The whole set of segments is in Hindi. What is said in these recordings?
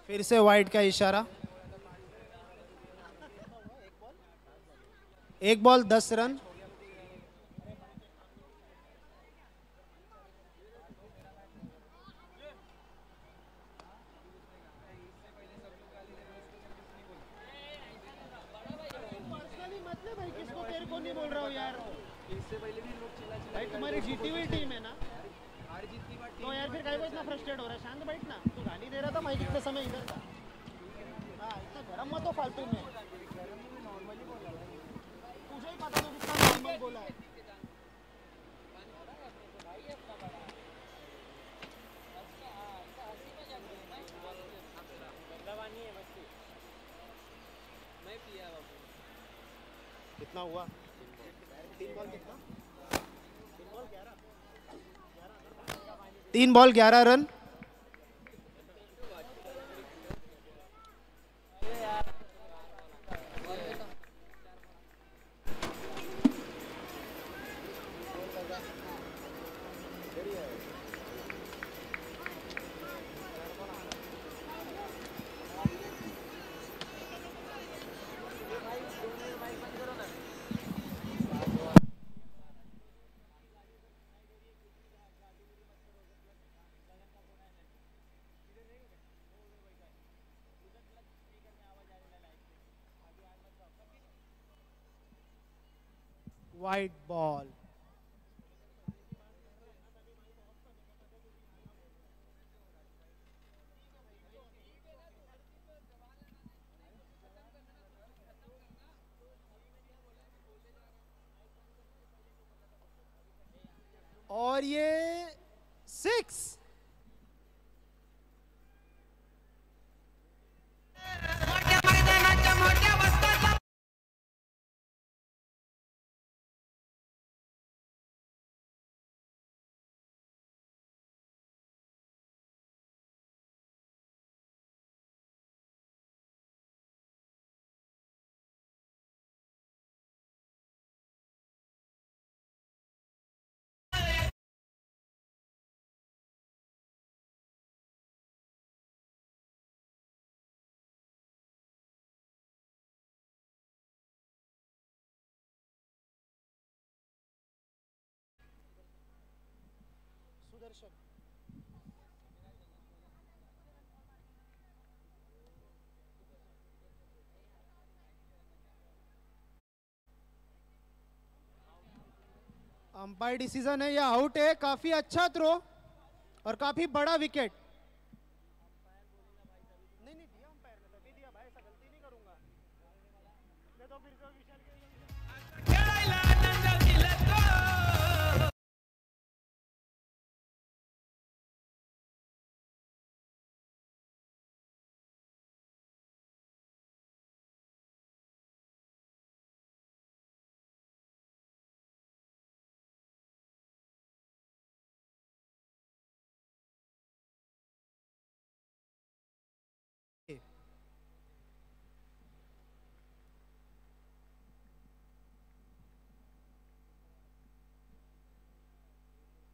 फिर से वाइड का इशारा। एक बॉल 10 रन। पर्सनली मतलब भाई किसको तेरे को नहीं बोल रहा हूँ यार। इससे पहले भी लोग चिल्ला चिल्ला भाई तुम्हारी जीती हुई टीम है ना। हार जीत की बात तो यार फिर काहे को इतना फ्रस्ट्रेट हो रहा है। शांत बैठ ना। तू गाली दे रहा था माइक इतने समय इधर था। हाँ इतना गरम मत हो फालतू में। तुझे ही पता तो कितना नॉर्मल बोला है। कितना हुआ? 3 बॉल कितना? 3 बॉल 11 रन। Wide ball. और ये 6। सुदर्शन अंपायर डिसीजन है या आउट है। काफी अच्छा थ्रो और काफी बड़ा विकेट। नहीं नहीं दिया अंपायर ने तभी दिया भाई। ऐसा गलती नहीं करूंगा मैं तो। फिर से विशाल के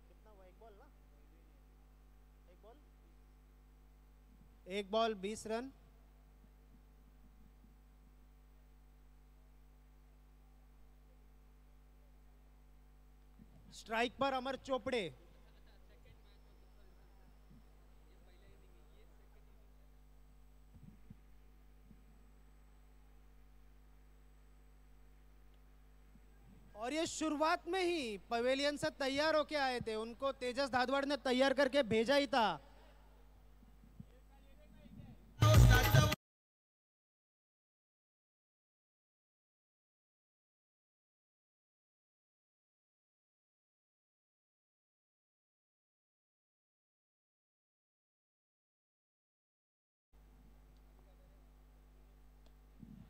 कितना हुआ? एक बॉल ना? एक बॉल। एक बॉल 20 रन। स्ट्राइक पर अमर चोपड़े। और ये शुरुआत में ही पवेलियन से तैयार होके आए थे। उनको तेजस धादवाड़ ने तैयार करके भेजा ही था।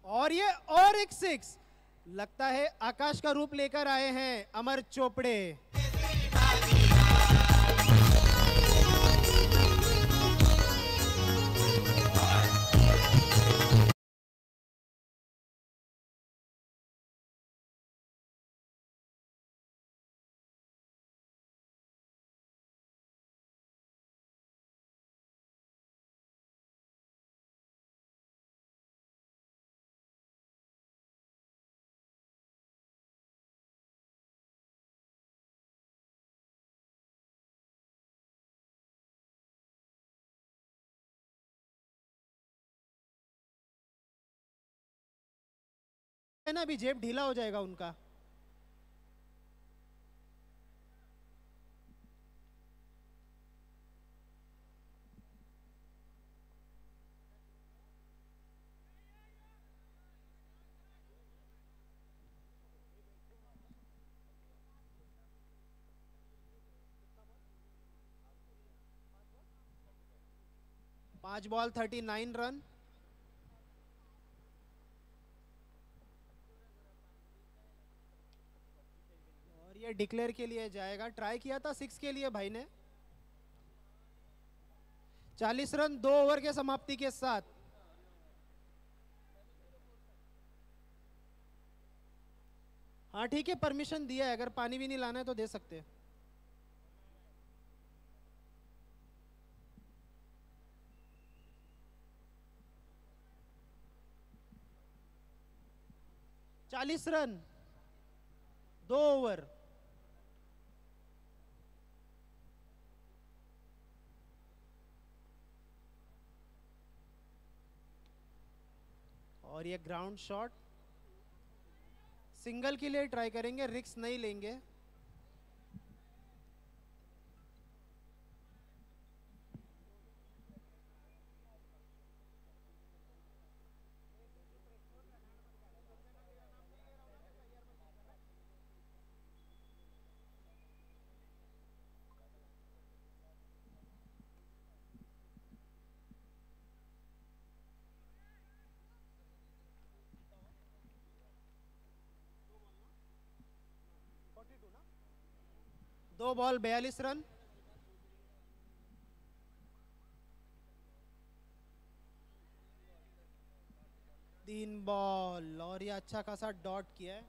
और ये और एक 6। लगता है आकाश का रूप लेकर आए हैं अमर चोपड़े। है ना, अभी जेब ढीला हो जाएगा उनका। पांच बॉल 39 रन। और ये डिक्लेयर के लिए जाएगा, ट्राई किया था 6 के लिए भाई ने। 40 रन 2 ओवर के समाप्ति के साथ। हाँ ठीक है, परमिशन दिया है, अगर पानी भी नहीं लाना है तो दे सकते हैं। चालीस रन 2 ओवर। और ये ग्राउंड शॉट, सिंगल के लिए ट्राई करेंगे, रिक्स नहीं लेंगे। दो बॉल 42 रन। तीन बॉल और ये अच्छा खासा डॉट किया है।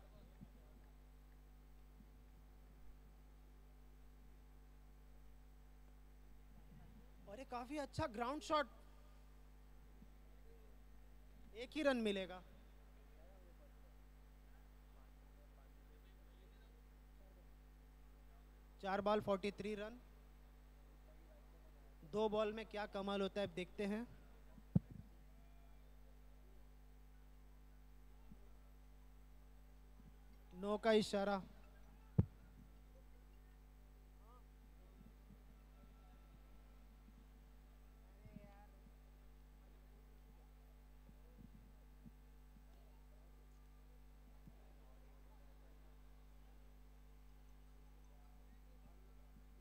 और ये काफी अच्छा ग्राउंड शॉट, एक ही रन मिलेगा। चार बॉल 43 रन। दो बॉल में क्या कमाल होता है देखते हैं। नो का इशारा।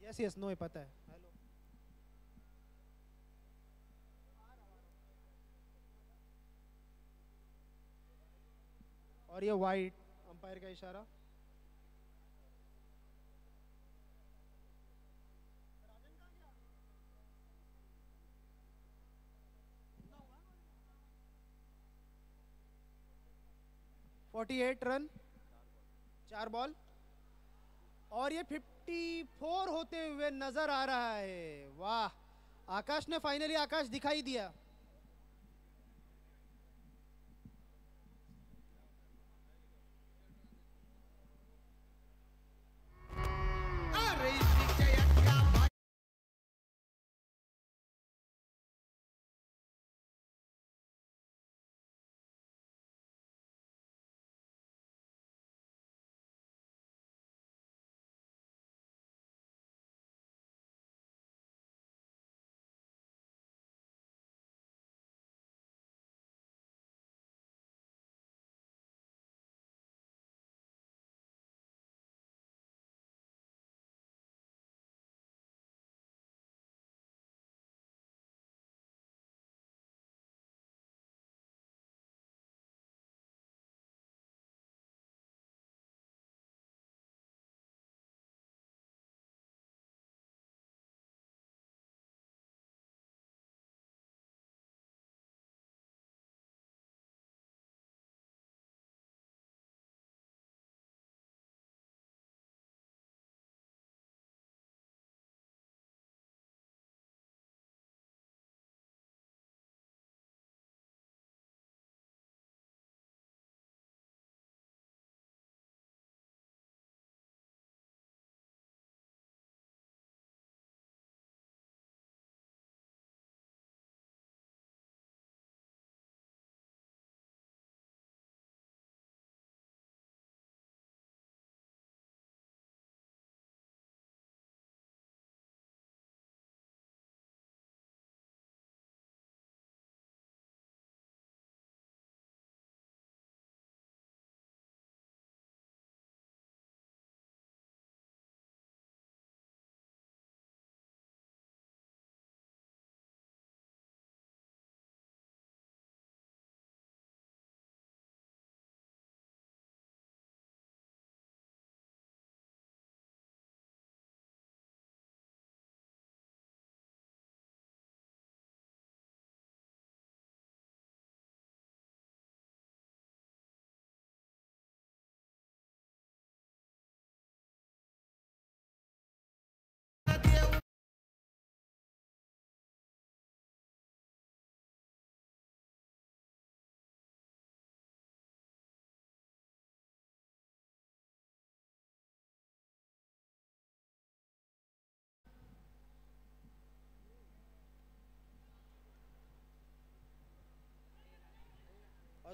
यस यस, नो है, पता है। हेलो। और ये वाइट, अंपायर का इशारा। फोर्टी 48 रन, चार बॉल। और ये 54 होते हुए नजर आ रहा है। वाह, आकाश ने फाइनली आकाश दिखाई दिया।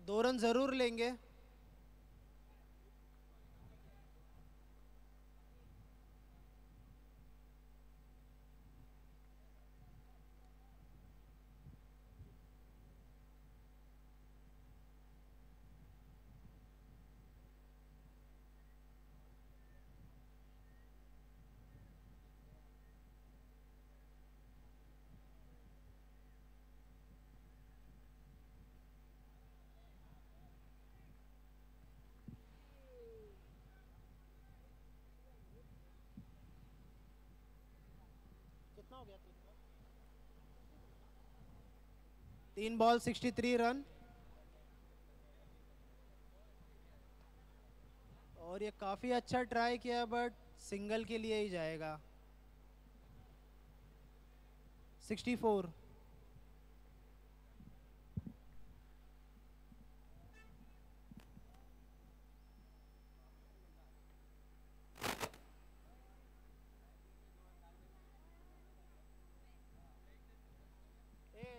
2 रन जरूर लेंगे। कितना हो गया? 3 बॉल 63 रन। और ये काफी अच्छा ट्राई किया बट सिंगल के लिए ही जाएगा। 64।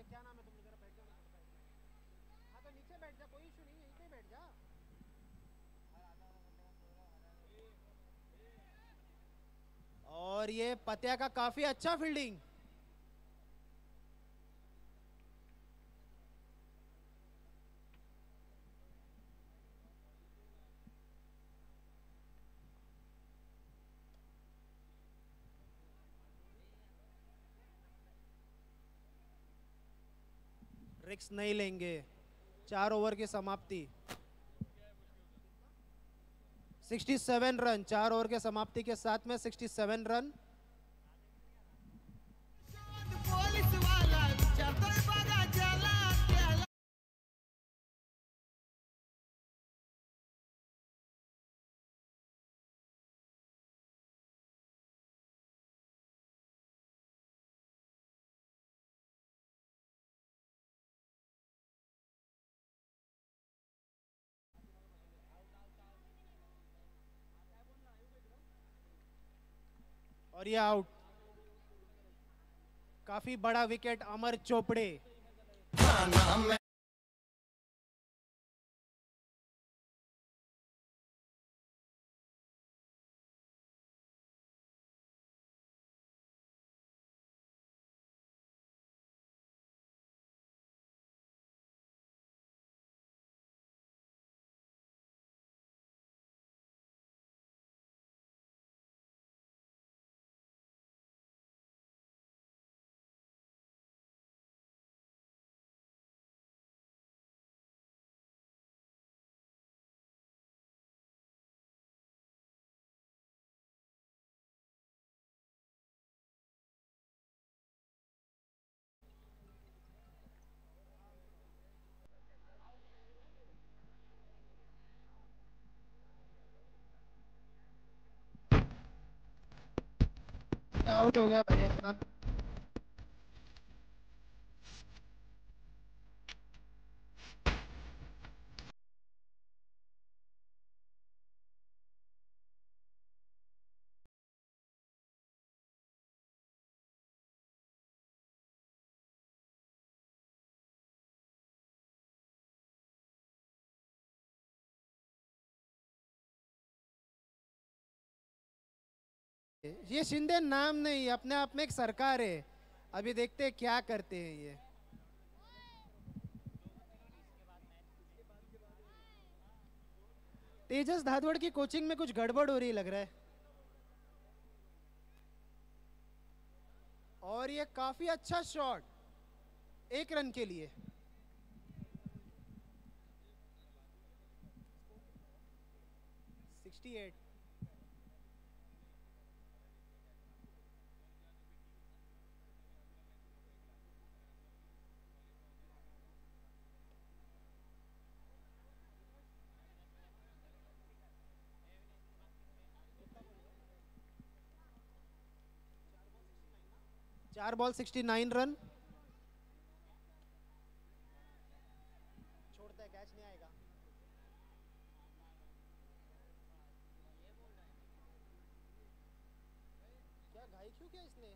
क्या नाम है तुम? जरा बैठ जाओ। हाँ तो नीचे बैठ जा, कोई इशू नहीं है, यहीं पे बैठ जा। और ये पत्या का काफी अच्छा फील्डिंग। रिक्स नहीं लेंगे। 4 ओवर की समाप्ति। 67 रन। 4 ओवर के समाप्ति के साथ में 67 रन। और ये आउट। काफी बड़ा विकेट अमर चोपड़े। आउट हो गया भाई। ये शिंदे नाम नहीं, अपने आप में एक सरकार है। अभी देखते हैं क्या करते हैं ये। तेजस धादवड़ की कोचिंग में कुछ गड़बड़ हो रही लग रहा है। और ये काफी अच्छा शॉट 1 रन के लिए। Sixty eight. चार बॉल 69 रन। छोड़ता है, कैच नहीं आएगा। क्या घाई क्यों किया इसने?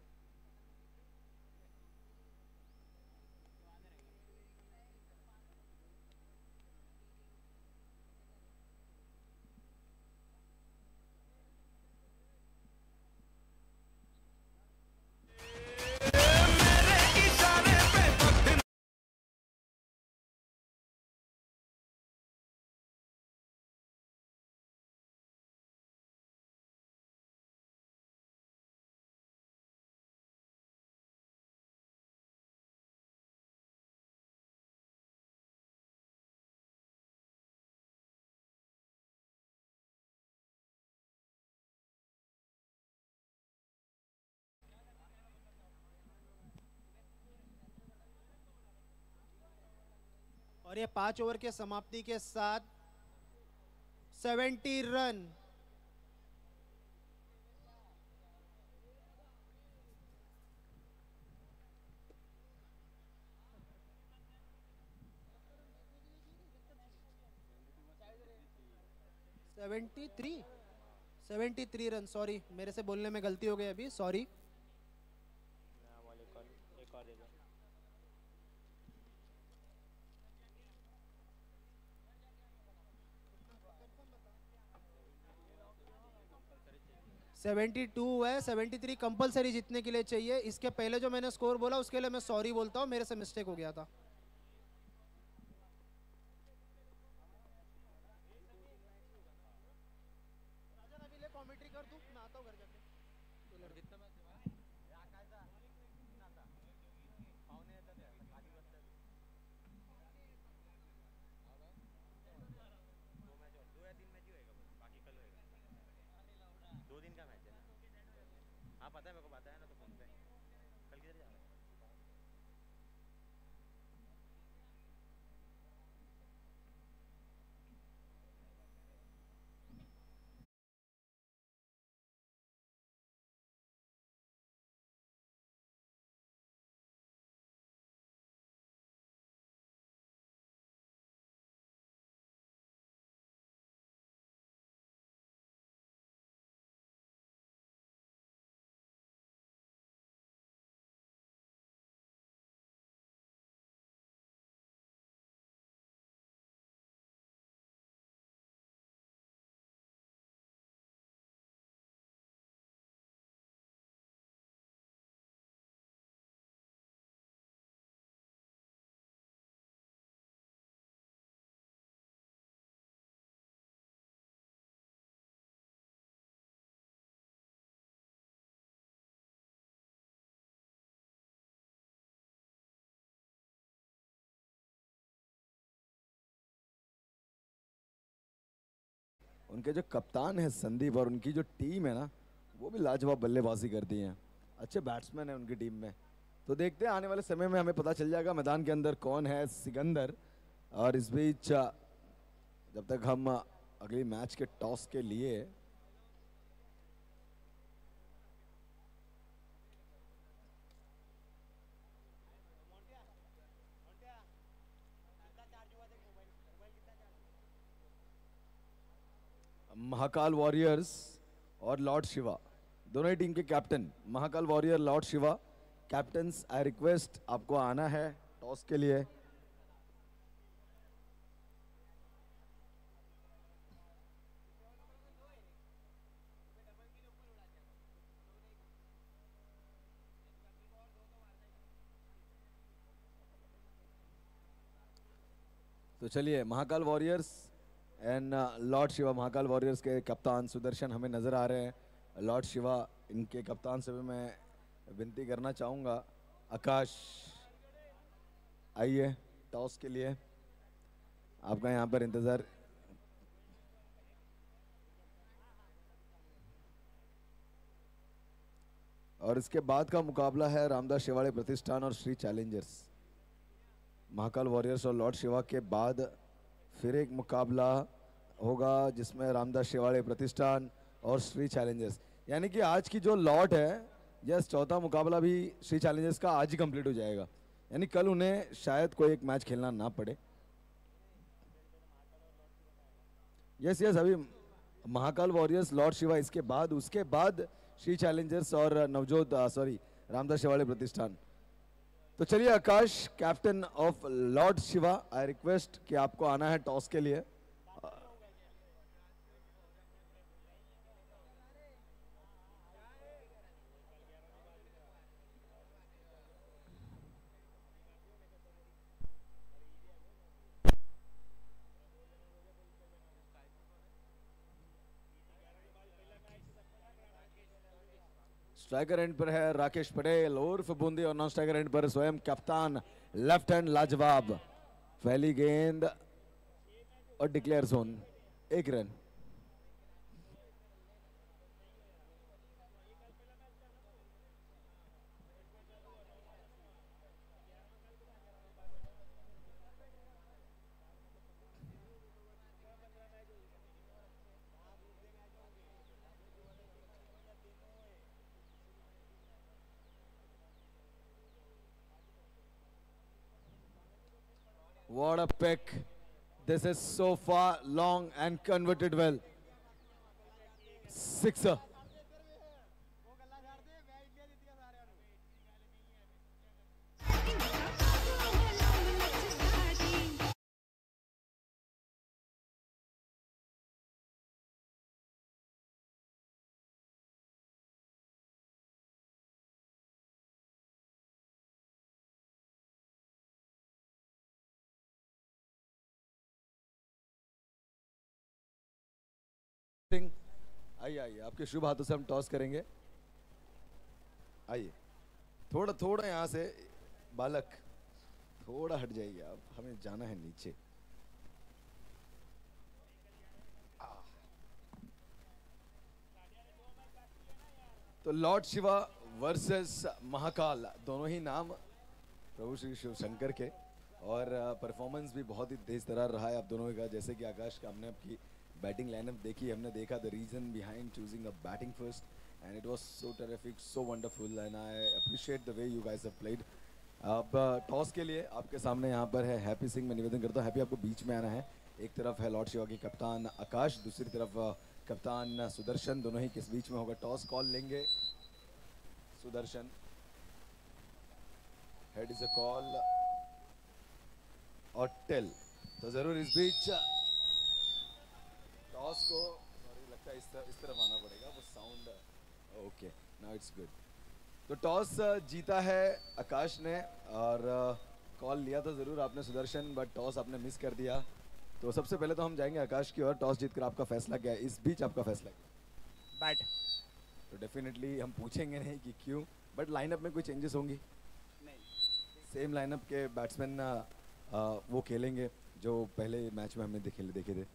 और ये 5 ओवर के समाप्ति के साथ 70 run. Seventy three run. Sorry, मेरे से बोलने में गलती हो गई अभी, सॉरी। एक और दे दो। 72 है, 73 कंपलसरी जीतने के लिए चाहिए। इसके पहले जो मैंने स्कोर बोला उसके लिए मैं सॉरी बोलता हूँ, मेरे से मिस्टेक हो गया था। कमेंट्री कर दूं, मैं आता हूँ घर जाके। दो दिन का मैच है ना? हाँ पता है, मेरे को पता है ना, तो फोन पे कल किधर जा रहा है? उनके जो कप्तान है संदीप और उनकी जो टीम है ना, वो भी लाजवाब बल्लेबाजी करती हैं। अच्छे बैट्समैन हैं उनकी टीम में। तो देखते हैं आने वाले समय में हमें पता चल जाएगा मैदान के अंदर कौन है सिकंदर। और इस बीच जब तक हम अगली मैच के टॉस के लिए महाकाल वॉरियर्स और लॉर्ड शिवा दोनों ही टीम के captain, Mahakal warrior, Lord Shiva captains, I request आपको आना है टॉस के लिए। तो चलिए, Mahakal warriors and Lord Shiva, Mahakal warriors के कप्तान सुदर्शन हमें नज़र आ रहे हैं। लॉर्ड शिवा, इनके कप्तान से भी मैं विनती करना चाहूँगा, आकाश आइए टॉस के लिए, आपका यहाँ पर इंतज़ार। और इसके बाद का मुकाबला है रामदास शिवाड़े प्रतिष्ठान और श्री चैलेंजर्स। महाकाल वॉरियर्स और लॉर्ड शिवा के बाद फिर एक मुकाबला होगा जिसमें रामदास शिवाड़े प्रतिष्ठान और श्री चैलेंजर्स, यानी कि आज की जो लॉट है, यस, चौथा मुकाबला भी श्री चैलेंजर्स का आज ही कंप्लीट हो जाएगा, यानी कल उन्हें शायद कोई एक मैच खेलना ना पड़े। यस यस, अभी महाकाल वॉरियर्स, लॉर्ड शिवा, इसके बाद उसके बाद श्री चैलेंजर्स और नवजोत रामदास शिवाड़े प्रतिष्ठान। तो चलिए Akash, captain of lord Shiva, I request कि आपको आना है टॉस के लिए। स्ट्राइकर एंड पर है राकेश पटेल उर्फ बूंदी और नॉन स्ट्राइकर एंड पर स्वयं कप्तान लेफ्ट हैंड लाजवाब। पहली गेंद और declare zone, 1 run. What a pick. This is so far long and converted well. Sixer. आइए आइए, आपके शुभ हाथों से हम टॉस करेंगे. आइए, थोड़ा थोड़ा यहाँ से बालक थोड़ा हट जाइए आप, हमें जाना है नीचे. तो लॉर्ड शिवा वर्सेस महाकाल, दोनों ही नाम प्रभु श्री शिव शंकर के, और परफॉर्मेंस भी बहुत ही तेज तरार रहा है आप दोनों का. जैसे कि आकाश का हमने आपकी बैटिंग लाइनअप देखी, हमने देखा the reason behind choosing a batting first, and it was so terrific, so wonderful, and I appreciate the way you guys have played. अब टॉस के लिए आपके सामने यहाँ पर है हैप्पी सिंह. मैं निवेदन करता हूँ हैप्पी आपको बीच में आना है. एक तरफ है लॉर्ड शिवा की कप्तान आकाश, दूसरी तरफ कप्तान सुदर्शन, दोनों ही किस बीच में होगा. टॉस कॉल लेंगे Sudarshan. Head is a call और टेल. तो जरूर इस बीच टॉस को, सॉरी लगता है इस तरफ आना पड़ेगा, वो sound. Okay, now it's good. तो टॉस जीता है आकाश ने, और कॉल लिया तो ज़रूर आपने सुदर्शन, बट टॉस आपने मिस कर दिया. तो सबसे पहले तो हम जाएंगे आकाश की ओर. टॉस जीतकर आपका फैसला क्या है? इस बीच आपका फैसला क्या है? बैट. तो डेफिनेटली हम पूछेंगे नहीं कि क्यों, बट लाइनअप में कोई चेंजेस होंगी? नहीं, सेम लाइनअप के बैट्समैन वो खेलेंगे जो पहले मैच में हमने देखे थे.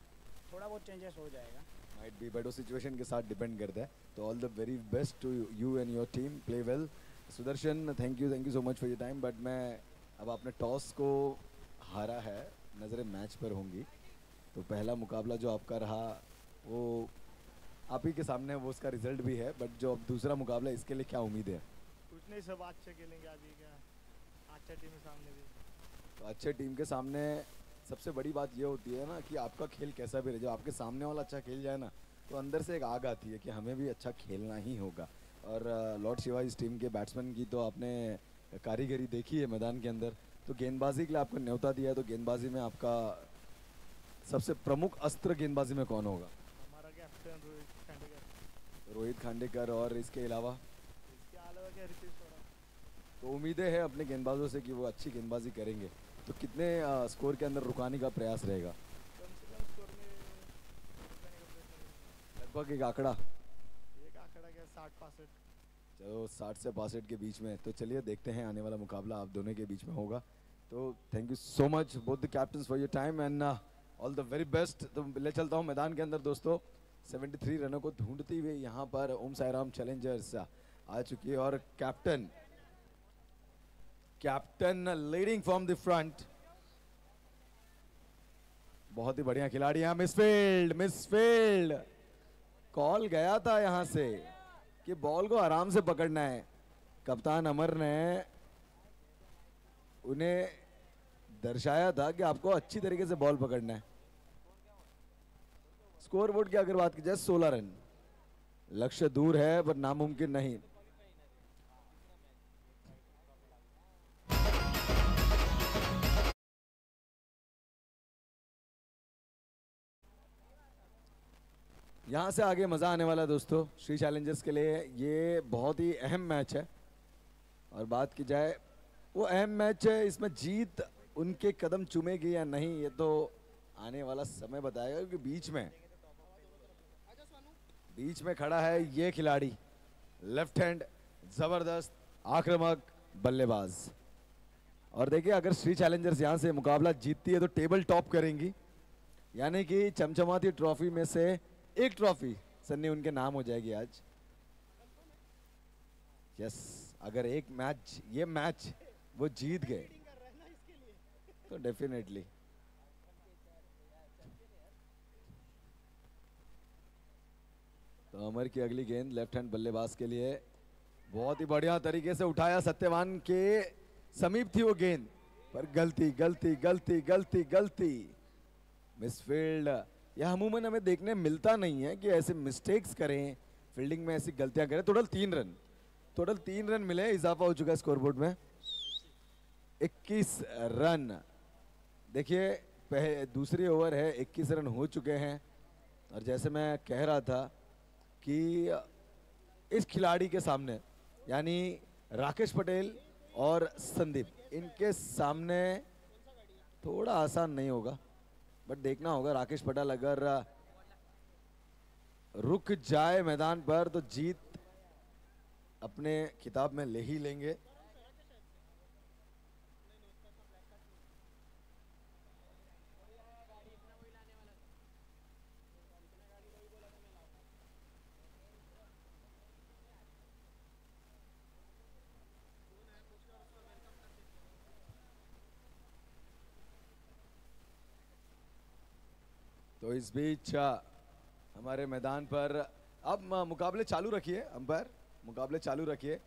थोड़ा बहुत चेंजेस हो जाएगा. माइट बी, बट वो सिचुएशन के साथ डिपेंड करता है. तो all the very best to you and your team. Play well. Sudarshan, thank you so much for your time. But मैं अब आपने टॉस को हारा है, नज़रें मैच पर होंगी. तो पहला मुकाबला जो आपका रहा वो आप ही के सामने, वो उसका रिजल्ट भी है, बट जो अब दूसरा मुकाबला, इसके लिए क्या उम्मीद है? कुछ नहीं, सब अच्छे खेलेंगे अभी. क्या अच्छा टीम के सामने भी. तो अच्छे टीम के सामने सबसे बड़ी बात ये होती है ना कि आपका खेल कैसा भी रहे, जो आपके सामने वाला अच्छा खेल जाए ना, तो अंदर से एक आग आती है कि हमें भी अच्छा खेलना ही होगा. और लॉर्ड शिवा इस टीम के बैट्समैन की तो आपने कारीगरी देखी है मैदान के अंदर. तो गेंदबाजी के लिए आपको न्योता दिया है, तो गेंदबाजी में आपका सबसे प्रमुख अस्त्र गेंदबाजी में कौन होगा? हमारा कैप्टन रोहित खांडेकर. रोहित खांडेकर. और इसके अलावा क्या रितेश हो रहा. तो उम्मीदें हैं अपने गेंदबाजों से कि वो अच्छी गेंदबाजी करेंगे. तो कितने स्कोर के अंदर रुकाने का प्रयास रहेगा? कम से कम स्कोर में रुकने का प्रयत्न. लगभग एक आंकड़ा क्या 60-65. चलो 60 से 62 के बीच में. तो चलिए देखते हैं, आने वाला मुकाबला आप दोनों के बीच में होगा. तो thank you so much both the captains for your time and all the very best. तो ले चलता हूँ मैदान के अंदर दोस्तों. 73 रनों को ढूंढती हुई यहाँ पर ओम साई राम चैलेंजर्स आ चुकी है, और captain leading from the front. बहुत ही बढ़िया खिलाड़ी हैं. मिसफील्ड कॉल गया था यहाँ से कि बॉल को आराम से पकड़ना है. कप्तान अमर ने उन्हें दर्शाया था कि आपको अच्छी तरीके से बॉल पकड़ना है. स्कोर बोर्ड की अगर बात की जाए 16 रन. लक्ष्य दूर है पर नामुमकिन नहीं. यहां से आगे मजा आने वाला है दोस्तों. श्री चैलेंजर्स के लिए ये बहुत ही अहम मैच है, और बात की जाए वो अहम मैच है, इसमें जीत उनके कदम चूमेगी या नहीं ये तो आने वाला समय बताएगा. क्योंकि बीच में खड़ा है ये खिलाड़ी, लेफ्ट हैंड जबरदस्त आक्रामक बल्लेबाज. और देखिए अगर श्री चैलेंजर्स यहां से मुकाबला जीतती है तो टेबल टॉप करेंगी, यानी कि चमचमाती ट्रॉफी में से एक ट्रॉफी सन्नी उनके नाम हो जाएगी आज. यस, अगर ये मैच वो जीत गए तो डेफिनेटली. तो अमर की अगली गेंद लेफ्ट हैंड बल्लेबाज के लिए बहुत ही बढ़िया तरीके से उठाया. सत्यवान के समीप थी वो गेंद, पर गलती गलती गलती गलती गलती, मिसफील्ड। यह अमूमन हमें देखने मिलता नहीं है कि ऐसे मिस्टेक्स करें, फील्डिंग में ऐसी गलतियां करें। टोटल 3 रन मिले, इजाफा हो चुका है स्कोरबोर्ड में 21 रन। देखिए दूसरी ओवर है, 21 रन हो चुके हैं। और जैसे मैं कह रहा था कि इस खिलाड़ी के सामने यानी राकेश पटेल और संदीप, इनके सामने थोड़ा आसान नहीं होगा, बट देखना होगा। राकेश पटेल अगर रुक जाए मैदान पर तो जीत अपने खिताब में ले ही लेंगे। तो इस बीच हमारे मैदान पर अब मुकाबले चालू रखिए, अंपायर मुकाबले चालू रखिए।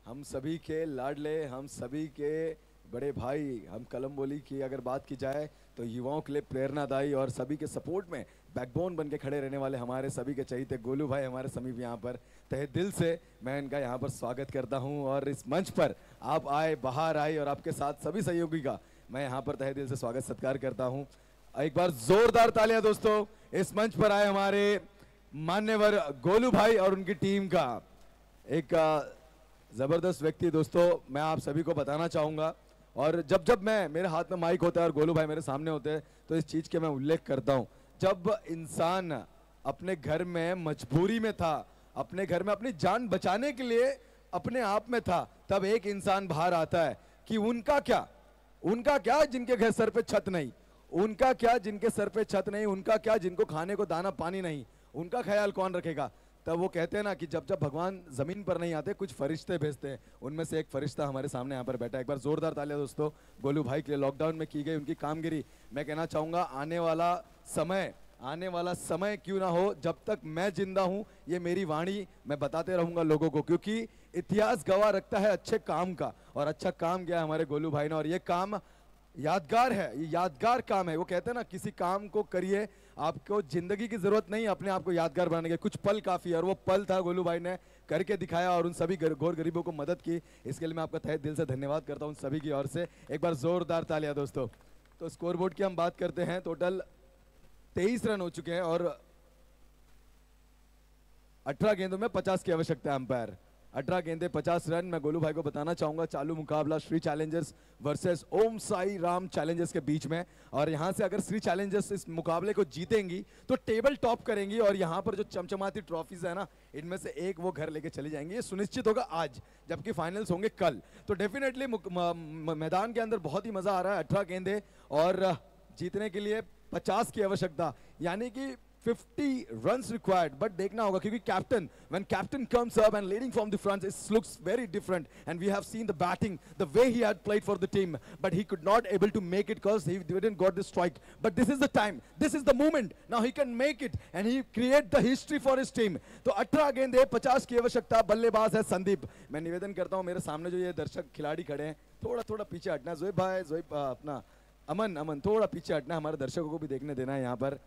हम सभी के लाडले, हम सभी के बड़े भाई, हम कलम्बोली की अगर बात की जाए तो युवाओं के लिए प्रेरणादायी और सभी के सपोर्ट में बैकबोन बन के खड़े रहने वाले हमारे सभी के चहीते गोलू भाई हमारे समीप यहाँ पर, तहे दिल से मैं इनका यहाँ पर स्वागत करता हूँ। और इस मंच पर आप आए, बाहर आए और आपके साथ सभी सहयोगी का मैं यहाँ पर तहे दिल से स्वागत सत्कार करता हूँ। एक बार जोरदार तालियां दोस्तों इस मंच पर आए हमारे मान्यवर गोलू भाई और उनकी टीम का। एक जबरदस्त व्यक्ति दोस्तों, मैं आप सभी को बताना चाहूंगा। और जब जब मैं मेरे हाथ में माइक होता है और गोलू भाई मेरे सामने होते हैं तो इस चीज के मैं उल्लेख करता हूं। जब इंसान अपने घर में मजबूरी में था, अपने घर में अपनी जान बचाने के लिए अपने आप में था, तब एक इंसान बाहर आता है कि उनका क्या जिनके घर सर पे छत नहीं, उनका क्या जिनके सर पे छत नहीं, उनका क्या जिनको खाने को दाना पानी नहीं, उनका ख्याल कौन रखेगा। तब वो कहते हैं ना कि जब जब भगवान जमीन पर नहीं आते कुछ फरिश्ते भेजते हैं, उनमें से एक फरिश्ता हमारे सामने यहाँ पर बैठा है। एक बार जोरदार तालियां दोस्तों गोलू भाई के लिए। लॉकडाउन में की गई उनकी कामगिरी, मैं कहना चाहूंगा आने वाला समय क्यों ना हो, जब तक मैं जिंदा हूं ये मेरी वाणी मैं बताते रहूंगा लोगों को, क्योंकि इतिहास गवाह रखता है अच्छे काम का, और अच्छा काम किया हमारे गोलू भाई ने। और ये काम यादगार है, ये यादगार काम है। वो कहते हैं ना किसी काम को करिए, आपको जिंदगी की जरूरत नहीं अपने आप को यादगार बनाने के, कुछ पल काफी है। और वो पल था गोलू भाई ने करके दिखाया और उन सभी घोर गरीबों को मदद की। इसके लिए मैं आपका तहे दिल से धन्यवाद करता हूं सभी की ओर से। एक बार जोरदार तालियां दोस्तों। तो स्कोरबोर्ड की हम बात करते हैं, टोटल 23 रन हो चुके हैं और 18 गेंदों में 50 की आवश्यकता है। अंपायर 18 गेंदे 50 रन। मैं गोलू भाई को बताना चाहूंगा चालू मुकाबला श्री चैलेंजर्स वर्सेस ओम साई राम चैलेंजर्स के बीच में, और यहां से अगर श्री चैलेंजर्स इस मुकाबले को जीतेंगी तो टेबल टॉप करेंगी और यहां पर जो चमचमाती ट्रॉफीज है ना, इनमें से एक वो घर लेके चली जाएंगी। ये सुनिश्चित होगा आज, जबकि फाइनल्स होंगे कल। तो डेफिनेटली मैदान के अंदर बहुत ही मजा आ रहा है। 18 गेंदे और जीतने के लिए 50 की आवश्यकता, यानी कि 50 runs required, but देखना होगा क्योंकि when captain comes up and leading from the front, it looks very different, and we have seen the batting, the way he had played for the team, but he could not able to make it because he didn't got the strike. But this is the time, this is the moment, now he can make it and he create the history for his team. तो 18 गेंदे 50 की आवश्यकता। बल्लेबाज है संदीप। मैं निवेदन करता हूं मेरे सामने जो ये दर्शक खिलाड़ी खड़े हैं, थोड़ा पीछे हटना। जोएब भाई, जोएब अपना अमन थोड़ा पीछे हटना, हमारे दर्शकों को भी देखने देना है यहाँ पर।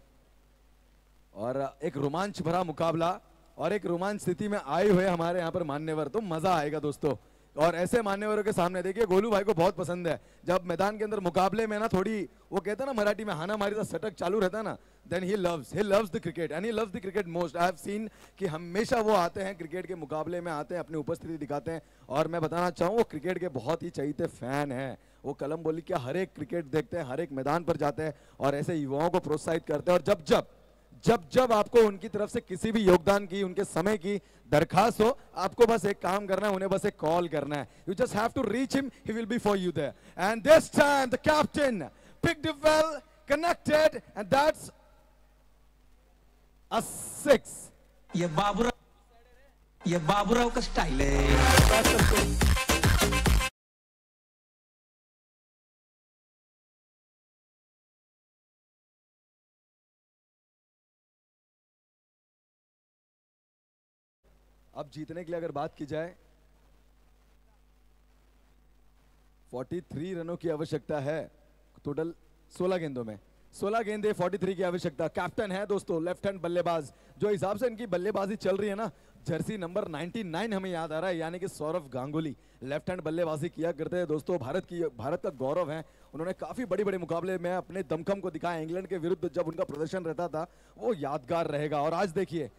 और एक रोमांच भरा मुकाबला और एक रोमांच स्थिति में आए हुए हमारे यहाँ पर मान्यवर, तो मजा आएगा दोस्तों। और ऐसे मान्यवरों के सामने देखिए गोलू भाई को बहुत पसंद है जब मैदान के अंदर मुकाबले में ना थोड़ी, वो कहते हैं ना मराठी में हाना मारी, सटक चालू रहता है ना, then he loves the cricket and he loves the cricket most. I have seen कि हमेशा वो आते हैं क्रिकेट के मुकाबले में, आते हैं अपनी उपस्थिति दिखाते हैं। और मैं बताना चाहूँ वो क्रिकेट के बहुत ही चहीते फैन हैं। वो कलम्बोली के हर एक क्रिकेट देखते हैं, हर एक मैदान पर जाते हैं और ऐसे युवाओं को प्रोत्साहित करते हैं। और जब आपको उनकी तरफ से किसी भी योगदान की, उनके समय की दरखास्त हो, आपको बस एक काम करना है, उन्हें बस एक कॉल करना है। You just have to reach him, he will be for you there. And this time the captain picked it well, connected, and that's a 6. ये बाबूराव का स्टाइल है। अब जीतने के लिए अगर बात की जाए, 43 रनों की आवश्यकता है टोटल 16 गेंदों में। 16 गेंदे 43 की आवश्यकता। कैप्टन है दोस्तों लेफ्ट हैंड बल्लेबाज, जो हिसाब से इनकी बल्लेबाजी चल रही है ना, जर्सी नंबर 99 हमें याद आ रहा है, यानी कि सौरव गांगुली लेफ्ट हैंड बल्लेबाजी किया करते हैं दोस्तों। भारत का गौरव है। उन्होंने काफी बड़ी बड़े मुकाबले में अपने दमखम को दिखाया। इंग्लैंड के विरुद्ध जब उनका प्रदर्शन रहता था वो यादगार रहेगा। और आज देखिए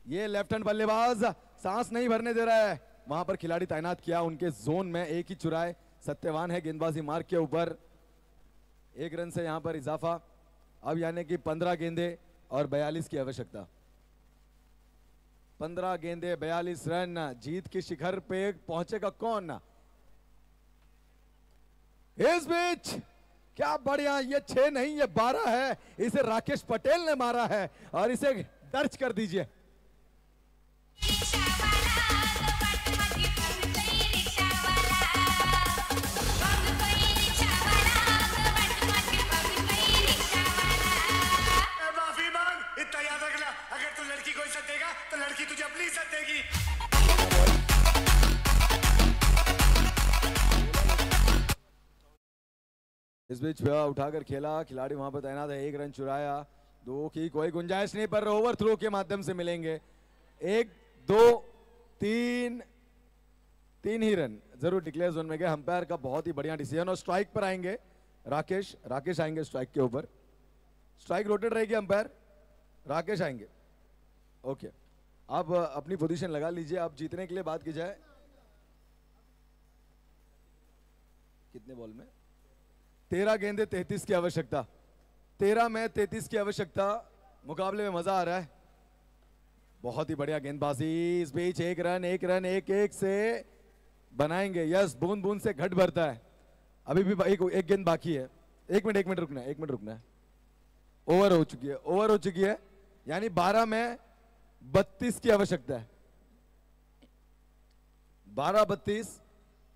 ये लेफ्ट हैंड बल्लेबाज सांस नहीं भरने दे रहा है, वहां पर खिलाड़ी तैनात किया उनके जोन में, एक ही चुराए। सत्यवान है गेंदबाजी मार्ग के ऊपर, 1 रन से यहां पर इजाफा। अब यानी कि 15 गेंदे और 42 की आवश्यकता। 15 गेंदे 42 रन। जीत के शिखर पे पहुंचेगा कौन? इस बीच क्या बढ़िया, ये 6 नहीं ये 12 है, इसे राकेश पटेल ने मारा है और इसे दर्ज कर दीजिए। तो लड़की तुझे अपनी इज्जत देगी। इस बीच उठाकर खेला, खिलाड़ी वहां पर तैनात है। 1 रन चुराया, 2 की कोई गुंजाइश नहीं, पर ओवर थ्रो के माध्यम से मिलेंगे 1 2 3 ही रन जरूर डिक्लेयर जोन में गए। अंपायर का बहुत ही बढ़िया डिसीजन। और स्ट्राइक पर आएंगे राकेश आएंगे स्ट्राइक के ऊपर। स्ट्राइक रोटेट रहेगी, अंपायर राकेश आएंगे। ओके, आप अपनी पोजीशन लगा लीजिए। आप जीतने के लिए बात की जाए, कितने बॉल में? 13 गेंदे 33 की आवश्यकता। 13 में 33 की आवश्यकता। मुकाबले में मजा आ रहा है, बहुत ही बढ़िया गेंदबाजी। इस बीच 1 रन 1 से बनाएंगे। यस, बूंद बूंद से घट भरता है। अभी भी एक गेंद बाकी है। 1 मिनट रुकना है। ओवर हो चुकी है, यानी 12 में 32 की आवश्यकता है। 12-32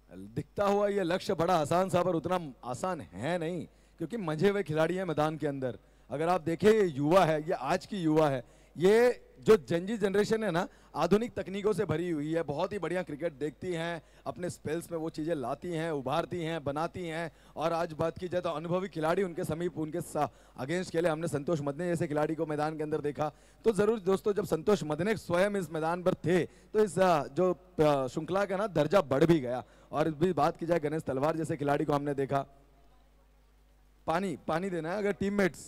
दिखता हुआ ये लक्ष्य बड़ा आसान सा, पर उतना आसान है नहीं, क्योंकि मंझे हुए खिलाड़ी हैं मैदान के अंदर। अगर आप देखें ये युवा है, ये आज की युवा है, ये जो जनजी जनरेशन है ना, आधुनिक तकनीकों से भरी हुई है। बहुत ही बढ़िया क्रिकेट देखती हैं, अपने स्पेल्स में वो चीजें लाती हैं, उभारती हैं, बनाती हैं। और आज बात की जाए तो अनुभवी खिलाड़ी उनके समीप, उनके अगेंस्ट खेले। हमने संतोष मदने जैसे खिलाड़ी को मैदान के अंदर देखा। तो जरूर दोस्तों, जब संतोष मदने स्वयं इस मैदान पर थे तो इस जो श्रृंखला का ना दर्जा बढ़ भी गया। और इस भी बात की जाए गणेश तलवार जैसे खिलाड़ी को हमने देखा। पानी देना है अगर टीममेट्स।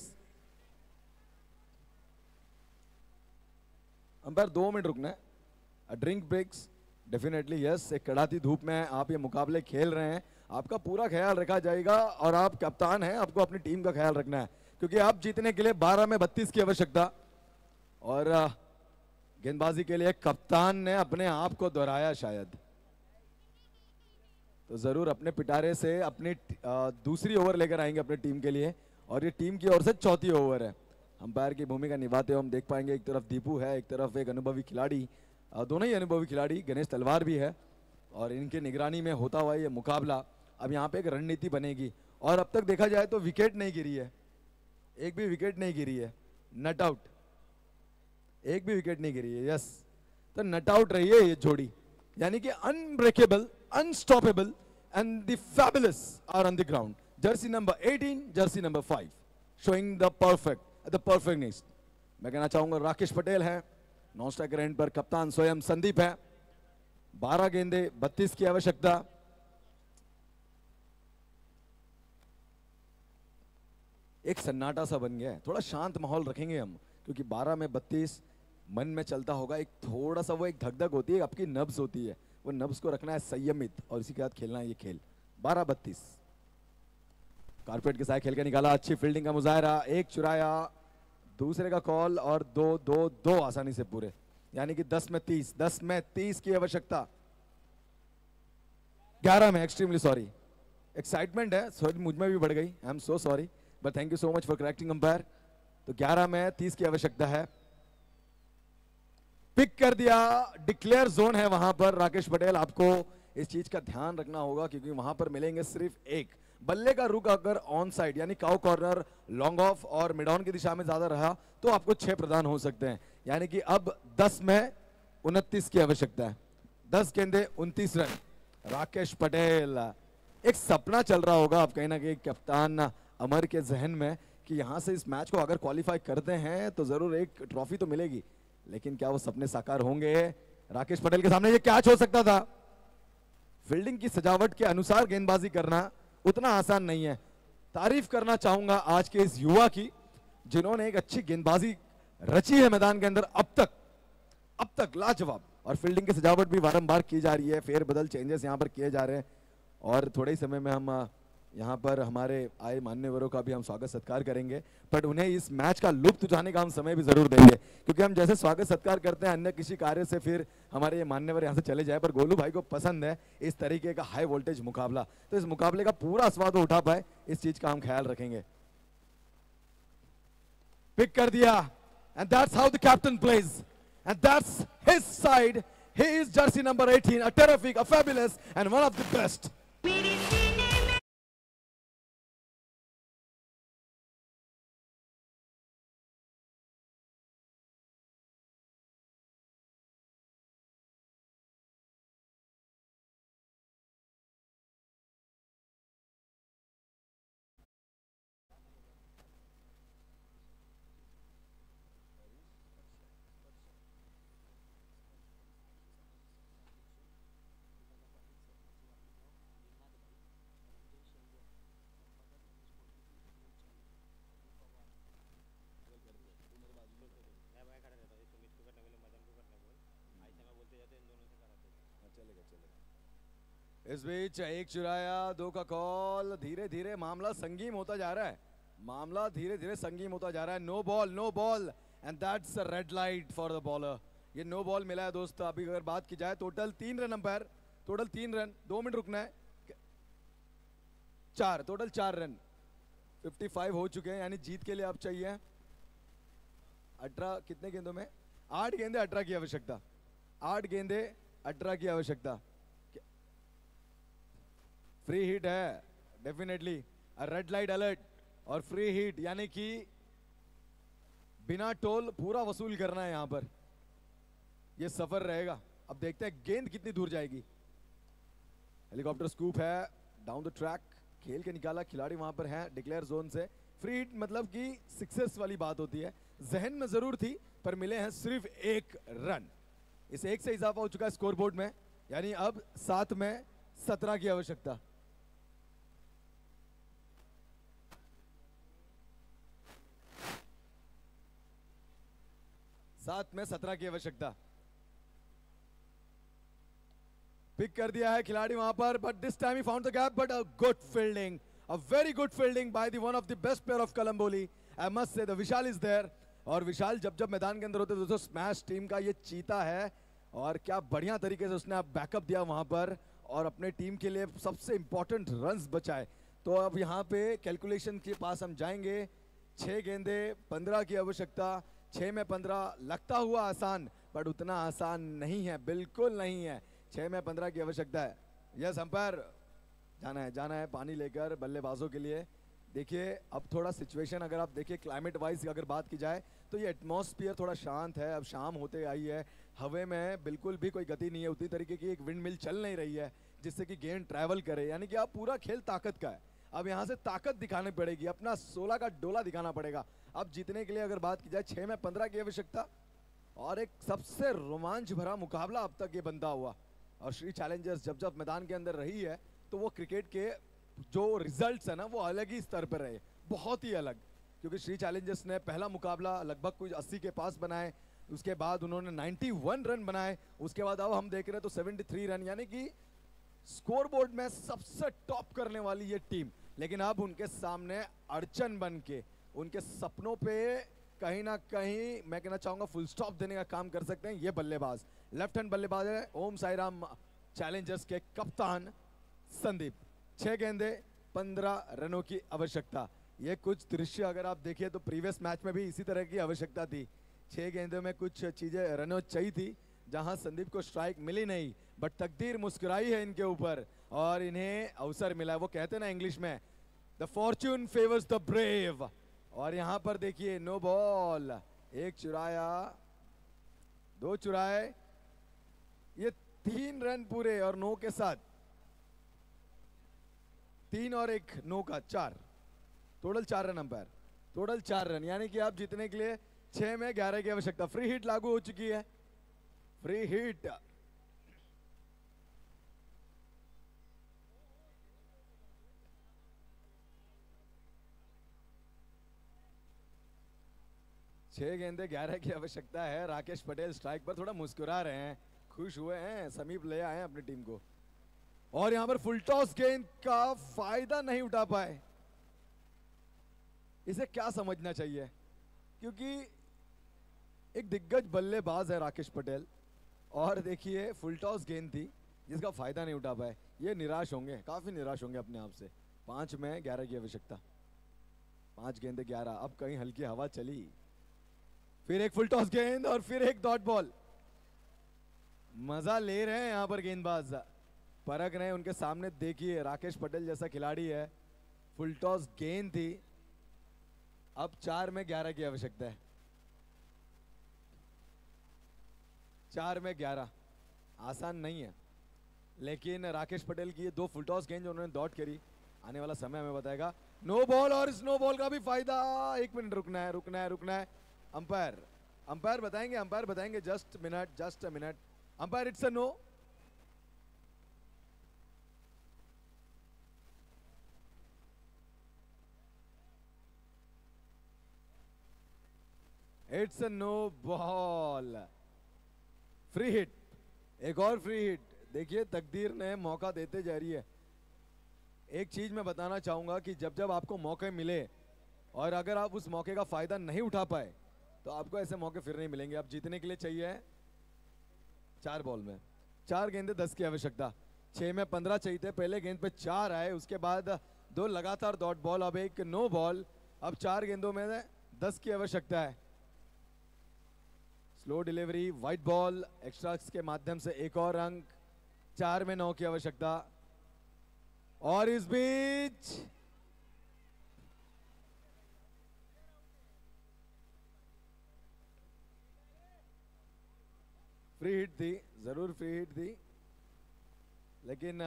अंपायर 2 मिनट रुकना है। Drink breaks definitely yes. एक कड़ाती धूप में आप ये मुकाबले खेल रहे हैं, आपका पूरा ख्याल रखा जाएगा। और आप कप्तान हैं, आपको अपनी टीम का ख्याल रखना है, क्योंकि आप जीतने के लिए 12 में 32 की आवश्यकता। और गेंदबाजी के लिए कप्तान ने अपने आप को दोहराया शायद, तो जरूर अपने पिटारे से अपनी दूसरी ओवर लेकर आएंगे अपनी टीम के लिए। और ये टीम की ओर से चौथी ओवर है। अंपायर की भूमिका निभाते हुए हम देख पाएंगे, एक तरफ दीपू है, एक तरफ एक अनुभवी खिलाड़ी, दोनों ही अनुभवी खिलाड़ी, गणेश तलवार भी है। और इनके निगरानी में होता हुआ ये मुकाबला। अब यहाँ पे एक रणनीति बनेगी। और अब तक देखा जाए तो विकेट नहीं गिरी है, एक भी विकेट नहीं गिरी है। नट आउट, एक भी विकेट नहीं गिरी है। यस, तो नट आउट रही है ये जोड़ी, यानी कि unbreakable, unstoppable and the fabulous are on the ground. Jersey number 18, jersey number 5 showing the perfectness. मैं कहना चाहूंगा राकेश पटेल है, नॉन स्ट्राइकर एंड पर कप्तान स्वयं संदीप है। 12 गेंदे 32 की आवश्यकता। एक सन्नाटा सा बन गया है, थोड़ा शांत माहौल रखेंगे हम, क्योंकि 12 में 32 मन में चलता होगा। एक थोड़ा सा वो एक धक-धक होती है, आपकी नब्ज होती है, वो नब्ज को रखना है संयमित और इसी के साथ खेलना है ये खेल। 12-32 कारपेट के साथ खेल के निकाला, अच्छी फील्डिंग का मुजाहरा। 1 चुराया, दूसरे का कॉल और 2 आसानी से पूरे, यानी कि 10 में 30 की आवश्यकता। 11 में एक्सट्रीमली सॉरी, एक्साइटमेंट है, सॉरी मुझ में भी बढ़ गई, I am so sorry, but thank you so much for correcting umpire. तो 11 में 30 की आवश्यकता है। पिक कर दिया, डिक्लेयर जोन है वहां पर। राकेश पटेल, आपको इस चीज का ध्यान रखना होगा, क्योंकि वहां पर मिलेंगे सिर्फ 1 बल्ले का रुख। अगर ऑन साइड यानी काउ कॉर्नर, लॉन्ग ऑफ और मिड ऑन की दिशा में ज्यादा रहा तो आपको 6 प्रदान हो सकते हैं, यानी कि अब 10 में 29 की आवश्यकता है। 10 गेंदे 29 रन। राकेश पटेल एक सपना चल रहा होगा अब कहीं ना कहीं कप्तान अमर के जहन में कि यहाँ से इस मैच को अगर क्वालिफाई करते हैं तो जरूर एक ट्रॉफी तो मिलेगी, लेकिन क्या वो सपने साकार होंगे? राकेश पटेल के सामने ये कैच हो सकता था। फील्डिंग की सजावट के अनुसार गेंदबाजी करना उतना आसान नहीं है। तारीफ करना चाहूंगा आज के इस युवा की जिन्होंने एक अच्छी गेंदबाजी रची है मैदान के अंदर अब तक लाजवाब। और फील्डिंग की सजावट भी बारंबार की जा रही है, फेर बदल चेंजेस यहाँ पर किए जा रहे हैं और थोड़े ही समय में हम यहाँ पर हमारे आए मान्यवरों का भी हम स्वागत सत्कार करेंगे, बट उन्हें इस मैच का लुत्फ उठाने का हम समय भी जरूर देंगे, क्योंकि हम जैसे स्वागत सत्कार करते हैं अन्य किसी कार्य से फिर हमारे ये मान्यवर यहाँ से चले जाए, पर गोलू भाई को पसंद है इस तरीके का हाई वोल्टेज मुकाबला, तो इस मुकाबले का पूरा स्वाद उठा पाए इस चीज का हम ख्याल रखेंगे। पिक कर दिया and that's how the captain plays and that's his side. He is jersey number 18, a terrific, a fabulous and one of the best. इस बीच एक चुराया, दो का कॉल, धीरे धीरे मामला संगीन होता जा रहा है, मामला धीरे धीरे संगीन होता जा रहा है। No ball and that's a red light for the bowler. ये नो बॉल मिला है दोस्त। अभी अगर बात की जाए total 3 run umpire, total 3 run, 2 minute रुकना है, 4 टोटल 4 रन, 55 हो चुके हैं, यानी जीत के लिए अब चाहिए 18 कितने गेंदों में 8 गेंदे 18 की आवश्यकता, 8 गेंदे 18 की आवश्यकता। फ्री हिट है डेफिनेटली, रेड लाइट अलर्ट और फ्री हिट, यानी कि बिना टोल पूरा वसूल करना है यहां पर, ये सफर रहेगा। अब देखते हैं गेंद कितनी दूर जाएगी। हेलीकॉप्टर स्कूप है डाउन द ट्रैक, खेल के निकाला खिलाड़ी वहां पर है डिक्लेयर जोन से। फ्री हिट मतलब कि सिक्सेस वाली बात होती है, जहन में जरूर थी पर मिले हैं सिर्फ 1 रन। इस 1 से इजाफा हो चुका है स्कोरबोर्ड में, यानी अब 7 में 17 की आवश्यकता। सात में 17 की आवश्यकता। पिक कर दिया है खिलाड़ी वहां पर, but this time he found the gap, but a good fielding, a very good fielding by the one of the best player of Kalamboli, I must say the Vishal is there. और विशाल जब मैदान के अंदर होते दोस्तों स्मैश टीम का ये चीता है, और क्या बढ़िया तरीके से उसने बैकअप दिया वहां पर और अपने टीम के लिए सबसे इंपॉर्टेंट रन्स बचाए। तो अब यहाँ पे कैलकुलेशन के पास हम जाएंगे। 6 गेंदे 15 की आवश्यकता, 6 में 15 लगता हुआ आसान, बट उतना आसान नहीं है, बिल्कुल नहीं है। 6 में 15 की आवश्यकता है। यस अंपायर, जाना है पानी लेकर बल्लेबाजों के लिए। देखिए अब थोड़ा सिचुएशन अगर आप देखिए क्लाइमेट वाइज अगर बात की जाए तो ये एटमॉस्फेयर थोड़ा शांत है, अब शाम होते आई है, हवे में बिल्कुल भी कोई गति नहीं है, उतनी तरीके की एक विंड मिल चल नहीं रही है जिससे कि गेंद ट्रैवल करे, यानी कि अब पूरा खेल ताकत का है। अब यहाँ से ताकत दिखानी पड़ेगी, अपना 16 का डोला दिखाना पड़ेगा अब जीतने के लिए। अगर बात की जाए 6 में 15 की आवश्यकता, और एक सबसे रोमांच भरा मुकाबला अब तक ये बनता हुआ। और श्री चैलेंजर्स जब मैदान के अंदर रही है तो वो क्रिकेट के जो रिजल्ट्स है ना वो अलग ही स्तर पर रहे, बहुत ही अलग, क्योंकि श्री चैलेंजर्स ने पहला मुकाबला लगभग कुछ 80 के पास बनाए, उसके बाद उन्होंने 91 रन बनाए, उसके बाद अब हम देख रहे हैं तो 73 रन, यानी कि स्कोरबोर्ड में सबसे टॉप करने वाली ये टीम। लेकिन अब उनके सामने अड़चन बन के उनके सपनों पे कहीं ना कहीं मैं कहना चाहूंगा फुल स्टॉप देने का काम कर सकते हैं ये बल्लेबाज। लेफ्ट हैंड बल्लेबाज है ओम साईराम चैलेंजर्स के कप्तान संदीप। 6 गेंदे 15 रनों की आवश्यकता। ये कुछ दृश्य अगर आप देखिए तो प्रीवियस मैच में भी इसी तरह की आवश्यकता थी। 6 गेंदों में कुछ चीजें रनों चाहिए थी जहां संदीप को स्ट्राइक मिली नहीं, बट तकदीर मुस्कुराई है इनके ऊपर और इन्हें अवसर मिला। वो कहते हैं ना इंग्लिश में the Fortune favours the brave. और यहां पर देखिए नो बॉल, 1 चुराया, 2 चुराए, ये 3 रन पूरे और 9 के साथ 3 और 1 नो का 4, total 4 run umpire, total 4 run, यानी कि आप जीतने के लिए 6 में 11 की आवश्यकता। फ्री हिट लागू हो चुकी है, फ्री हिट। छह गेंदे 11 की आवश्यकता है। राकेश पटेल स्ट्राइक पर थोड़ा मुस्कुरा रहे हैं, खुश हुए हैं, समीप ले आए हैं अपनी टीम को। और यहां पर फुल टॉस गेंद का फायदा नहीं उठा पाए। इसे क्या समझना चाहिए, क्योंकि एक दिग्गज बल्लेबाज है राकेश पटेल, और देखिए फुल टॉस गेंद थी जिसका फायदा नहीं उठा पाए। ये निराश होंगे, काफी निराश होंगे अपने आप से। 5 में 11 की आवश्यकता, 5 गेंदे 11। अब कहीं हल्की हवा चली, फिर एक फुल टॉस गेंद और फिर एक डॉट बॉल। मजा ले रहे हैं यहां पर गेंदबाज, परख रहे हैं उनके सामने। देखिए राकेश पटेल जैसा खिलाड़ी है, फुल टॉस गेंद थी। अब 4 में 11 की आवश्यकता है, 4 में 11 आसान नहीं है, लेकिन राकेश पटेल की ये 2 फुल टॉस गेंद जो उन्होंने डॉट करी, आने वाला समय हमें बताएगा। नो बॉल, और इस नो बॉल का भी फायदा। 1 मिनट रुकना है, रुकना है, रुकना है। अंपायर, अंपायर बताएंगे, अंपायर बताएंगे। Just minute, just a minute. Umpire, it's a no. It's a no ball, free hit, एक और फ्री हिट। देखिए तकदीर ने मौका देते जा रही है। एक चीज मैं बताना चाहूंगा कि जब जब आपको मौके मिले और अगर आप उस मौके का फायदा नहीं उठा पाए, तो आपको ऐसे मौके फिर नहीं मिलेंगे। आप जीतने के लिए चाहिए 4 बॉल में 4 गेंदे 10 की आवश्यकता। 6 में 15 चाहिए, पहले गेंद पे 4 आए, उसके बाद 2 लगातार डॉट बॉल, अब एक नो बॉल। अब 4 गेंदों में 10 की आवश्यकता है। Slow delivery, white ball, extras के माध्यम से एक और अंक। 4 में 9 की आवश्यकता। और इस बीच फ्री हिट थी, जरूर फ्री हिट थी, लेकिन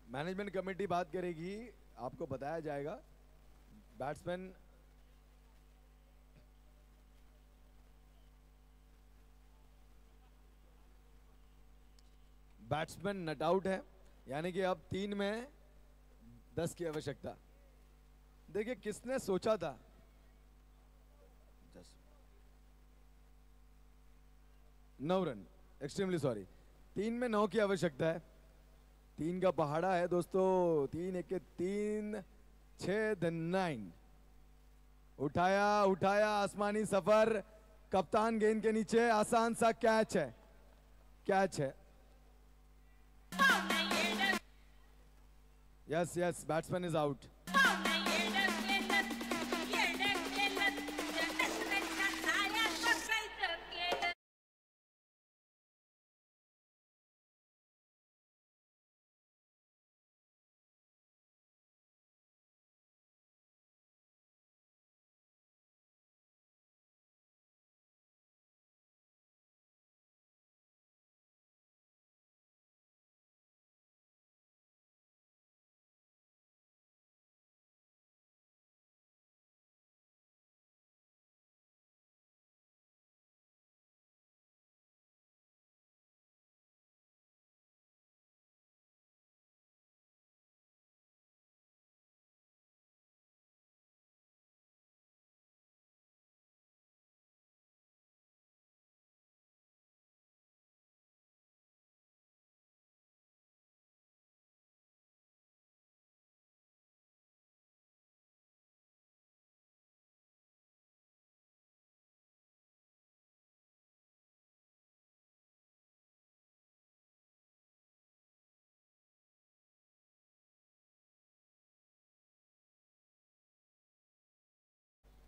मैनेजमेंट कमेटी बात करेगी, आपको बताया जाएगा। बैट्समैन बैट्समैन नट आउट है, यानी कि अब 3 में 10 की आवश्यकता। देखिए किसने सोचा था, 9 रन, एक्सट्रीमली सॉरी, 3 में 9 की आवश्यकता है। 3 का पहाड़ा है दोस्तों, 3 1 के 3, 6 9। उठाया उठाया आसमानी सफर, कप्तान गेंद के नीचे, आसान सा कैच है, कैच है। Yes yes, batsman is out.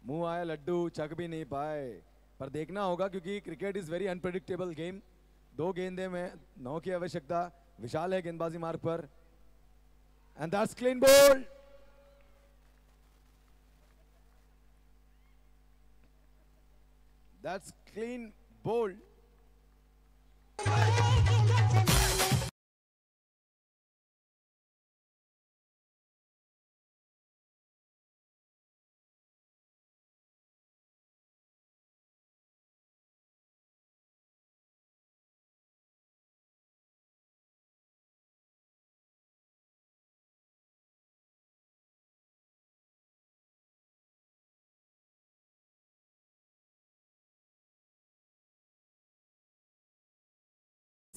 मुंह आया लड्डू, चख भी नहीं पाए। पर देखना होगा क्योंकि cricket is very unpredictable game. 2 गेंदे में 9 की आवश्यकता। विशाल है गेंदबाजी मार्ग पर, and that's clean ball. That's clean ball.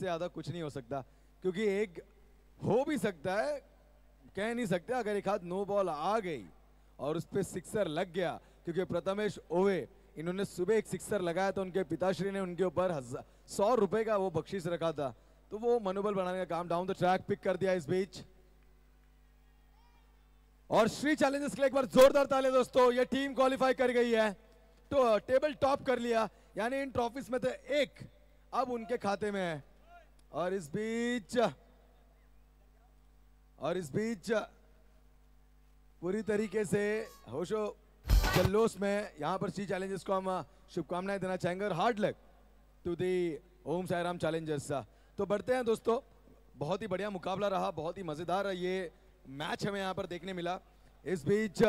इससे ज़्यादा कुछ नहीं हो सकता, क्योंकि एक हो भी सकता है, कह नहीं सकते, अगर एक हाथ नो बॉल आ गई और उस पर सिक्सर लग गया, क्योंकि प्रथमेश ओवे इन्होंने सुबह एक सिक्सर लगाया तो उनके पिताश्री ने उनके ऊपर 100 रुपए का वो बख्शीश रखा था, तो वो मनोबल बनाने का calm down the track pick कर दिया इस बीच। और श्री चैलेंजर्स के लिए एक बार जोरदार ताली दोस्तों, ये टीम क्वालिफाई कर गई है, तो टेबल टॉप कर लिया, यानी इन ट्रॉफीज में तो एक अब उनके खाते में है। और इस बीच पूरी तरीके से होशो जल्लोष में यहाँ पर श्री चैलेंजर्स को हम शुभकामनाएं देना चाहेंगे और hard luck to the Om Sairam challengers. तो बढ़ते हैं दोस्तों, बहुत ही बढ़िया मुकाबला रहा, बहुत ही मजेदार ये मैच हमें यहाँ पर देखने मिला। इस बीच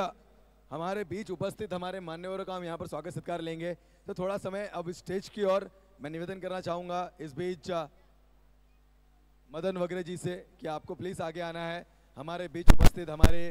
हमारे बीच उपस्थित हमारे मान्यवरों का हम यहाँ पर स्वागत सत्कार लेंगे, तो थोड़ा समय अब स्टेज की ओर मैं निवेदन करना चाहूंगा इस बीच मदन वगैरह जी से कि आपको प्लीज आगे आना है। हमारे बीच उपस्थित हमारे